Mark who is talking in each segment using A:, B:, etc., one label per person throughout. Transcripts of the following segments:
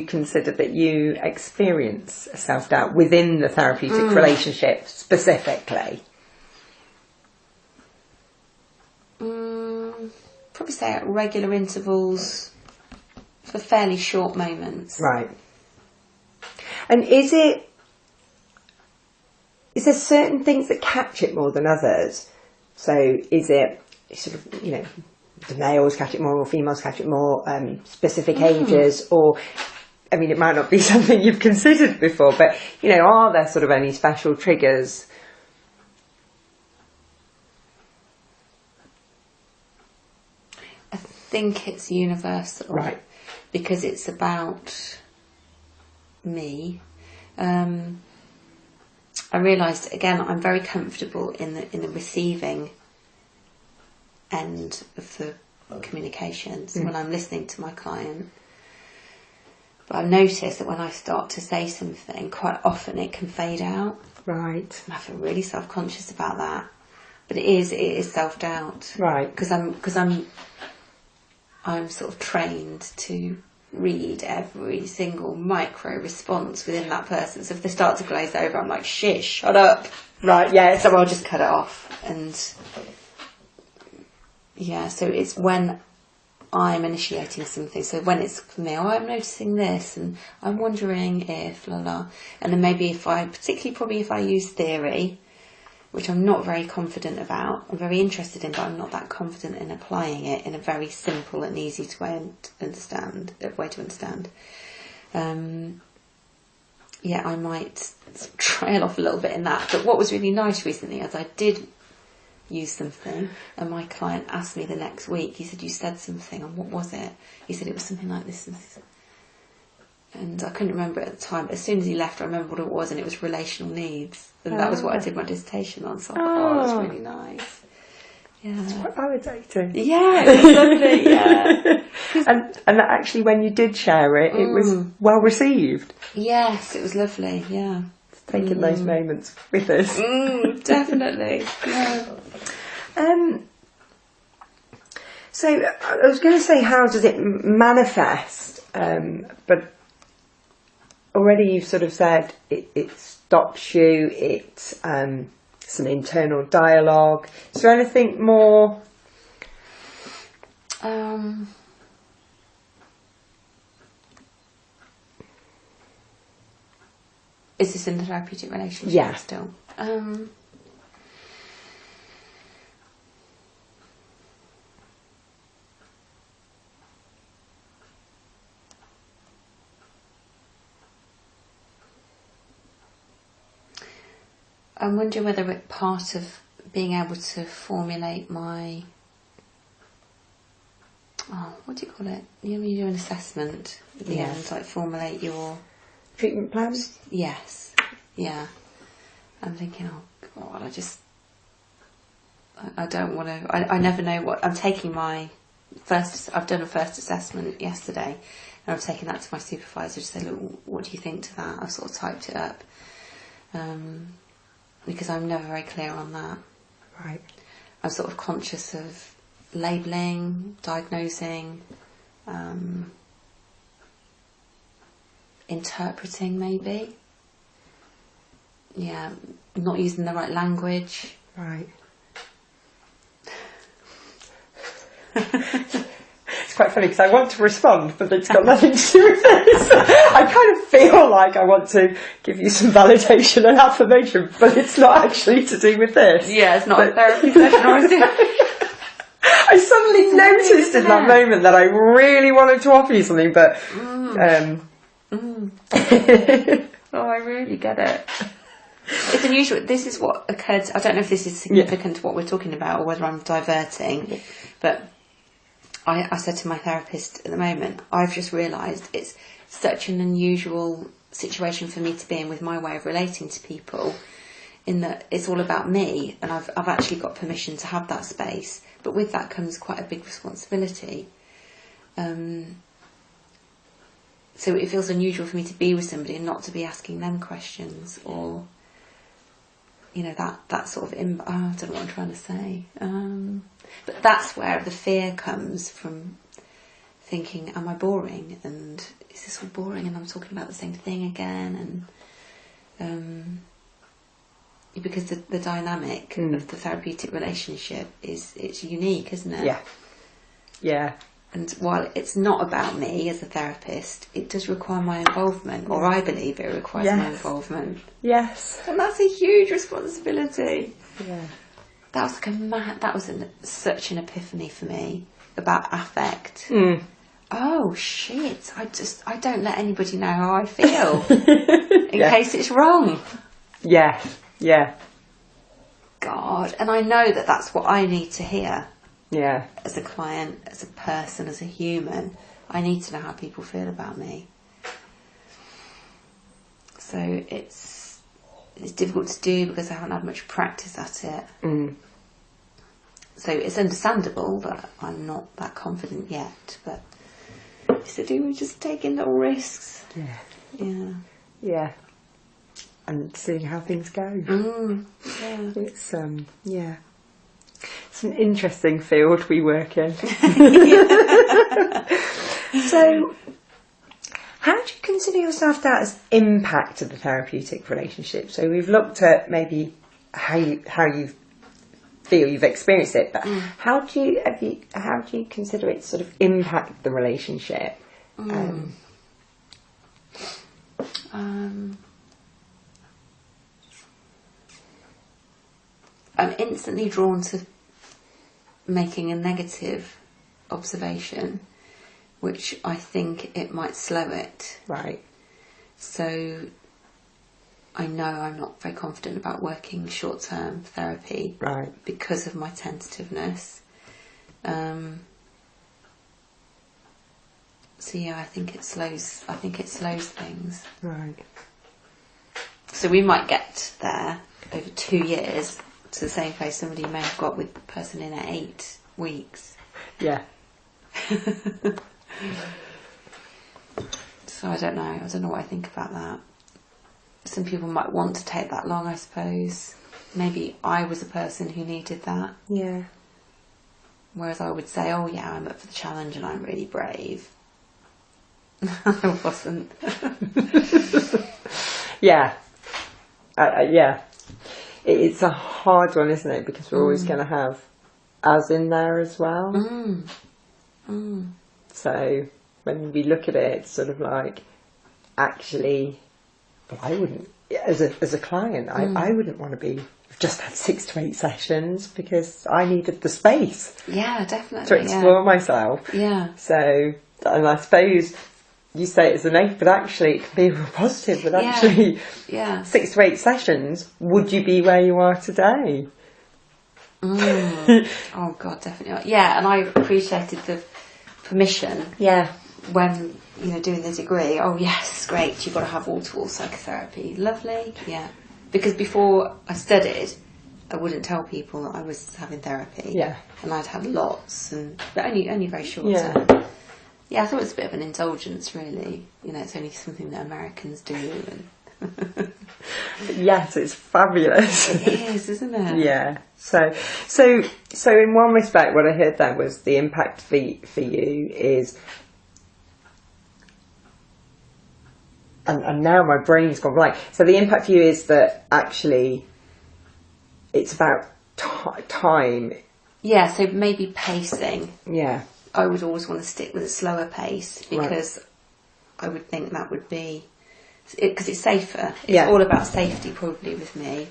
A: you consider that you experience self-doubt within the therapeutic relationship specifically?
B: Probably say at regular intervals for fairly short moments.
A: Right. And is there certain things that catch it more than others? So is it sort of, you know, do males catch it more or females catch it more, specific ages, or, I mean, it might not be something you've considered before, but, you know, are there sort of any special triggers?
B: I think it's universal.
A: Right.
B: Because it's about me. I realised, again, I'm very comfortable in the receiving end of the communications when I'm listening to my client. But I've noticed that when I start to say something, quite often it can fade out.
A: Right.
B: And I feel really self-conscious about that. But it is self-doubt.
A: Right.
B: Because I'm sort of trained to read every single micro response within that person. So if they start to glaze over, I'm like, shit, shut up.
A: Right, yes.
B: So I'll just cut it off. And yeah, so it's when I'm initiating something. So when it's for me, I'm noticing this and I'm wondering if, And then maybe particularly if I use theory, which I'm not very confident about. I'm very interested in, but I'm not that confident in applying it in a very simple and easy way to understand. I might trail off a little bit in that. But what was really nice recently is I did use something, and my client asked me the next week. He said, "You said something, and what was it?" He said it was something like this and this. And I couldn't remember it at the time, but as soon as he left, I remembered what it was, and it was relational needs. And that was what I did my dissertation on, so I thought, it was really nice. Yeah.
A: It's quite validating.
B: Yeah, it was lovely, yeah.
A: and actually, when you did share it, it was well received.
B: Yes, it was lovely, yeah.
A: Taking those moments with us.
B: Definitely, yeah.
A: So, I was going to say, how does it manifest? But already you've sort of said it stops you, it's an internal dialogue. Is there anything more?
B: Is this in the therapeutic relationship?
A: Yeah.
B: Still? I'm wondering whether it's part of being able to formulate my... what do you call it? You know, when you do an assessment at the end, like formulate your...
A: Treatment plans?
B: Yes. Yeah. I'm thinking, oh God, I don't want to... I never know what... I'm taking my first... I've done a first assessment yesterday, and I've taken that to my supervisor to say, look, what do you think to that? I've sort of typed it up. Because I'm never very clear on that.
A: Right.
B: I'm sort of conscious of labelling, diagnosing, interpreting maybe. Yeah, not using the right language.
A: Right. It's quite funny because I want to respond, but it's got nothing to do with this. I kind of feel like I want to give you some validation and affirmation, but it's not actually to do with this.
B: Yeah, it's not a therapy session or anything.
A: I suddenly noticed in that moment that I really wanted to offer you something, but...
B: Oh, I really get it. It's unusual. This is what occurred. I don't know if this is significant to what we're talking about or whether I'm diverting, but I said to my therapist at the moment, I've just realised it's such an unusual situation for me to be in with my way of relating to people, in that it's all about me, and I've actually got permission to have that space, but with that comes quite a big responsibility. So it feels unusual for me to be with somebody and not to be asking them questions, or, you know, that sort of... I don't know what I'm trying to say. But that's where the fear comes from, thinking, am I boring? And is this all boring? And I'm talking about the same thing again? And because the dynamic of the therapeutic relationship it's unique, isn't it?
A: Yeah. Yeah.
B: And while it's not about me as a therapist, it does require my involvement, or I believe it requires my involvement.
A: Yes.
B: And that's a huge responsibility.
A: Yeah.
B: That was such an epiphany for me about affect. Oh shit! I don't let anybody know how I feel in case it's wrong.
A: Yeah. Yeah.
B: God, and I know that that's what I need to hear.
A: Yeah.
B: As a client, as a person, as a human, I need to know how people feel about me. So it's difficult to do because I haven't had much practice at it. So it's understandable that I'm not that confident yet, but it's to do with just taking little risks.
A: Yeah.
B: Yeah.
A: Yeah. And seeing how things go.
B: Yeah.
A: It's it's an interesting field we work in. So, how do you consider yourself that as impact of the therapeutic relationship? So we've looked at maybe how you feel you've experienced it, but how do you consider it sort of impact the relationship?
B: I'm instantly drawn to making a negative observation, which I think it might slow it.
A: Right.
B: So I know I'm not very confident about working short-term therapy.
A: Right.
B: Because of my tentativeness. So yeah, I think it slows things.
A: Right.
B: So we might get there over 2 years to the same place somebody may have got with the person in at 8 weeks.
A: Yeah.
B: So I don't know what I think about that. Some people might want to take that long, I suppose. Maybe I was a person who needed that.
A: Yeah.
B: Whereas I would say, oh yeah, I'm up for the challenge and I'm really brave. I wasn't.
A: Yeah. Yeah. It's a hard one, isn't it? Because we're always going to have us in there as well. So when we look at it, it's sort of like, actually, well, I wouldn't, as a client, I wouldn't want to be, just had 6 to 8 sessions because I needed the space.
B: Yeah, definitely.
A: To explore myself.
B: Yeah.
A: So, and I suppose you say it's a negative, but actually it can be real positive. But actually, 6 to 8 sessions, would you be where you are today?
B: Oh God, definitely. Yeah, and I appreciated the permission.
A: Yeah.
B: When doing the degree. Oh yes, great. You've got to have wall-to-wall psychotherapy. Lovely. Yeah. Because before I studied, I wouldn't tell people that I was having therapy.
A: Yeah.
B: And I'd had lots, but only very short
A: term.
B: Yeah, I thought it was a bit of an indulgence, really. It's only something that Americans do. And
A: yes, it's fabulous.
B: It is, isn't it?
A: Yeah. So in one respect, what I heard there was the impact for you is, and now my brain's gone blank. So the impact for you is that actually it's about time. Yeah.
B: So maybe pacing.
A: Yeah.
B: I would always want to stick with a slower pace because I would think that would be, because it's safer. It's all about safety probably with me.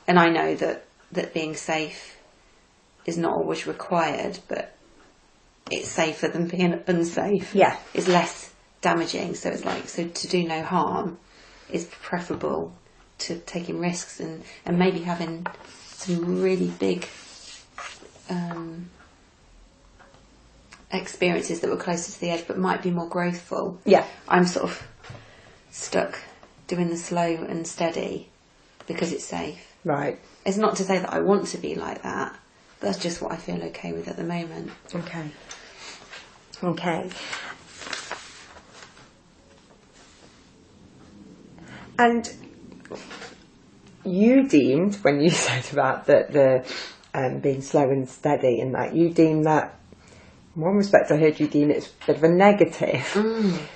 B: And I know that being safe is not always required, but it's safer than being unsafe.
A: Yeah.
B: It's less damaging. So it's like, so to do no harm is preferable to taking risks and maybe having some really big experiences that were closer to the edge but might be more growthful.
A: Yeah.
B: I'm sort of stuck doing the slow and steady because it's safe.
A: Right.
B: It's not to say that I want to be like that, but that's just what I feel okay with at the moment.
A: Okay. And you deemed, when you said about the being slow and steady and that, you deemed that one respect I heard you deem it's a bit of a negative.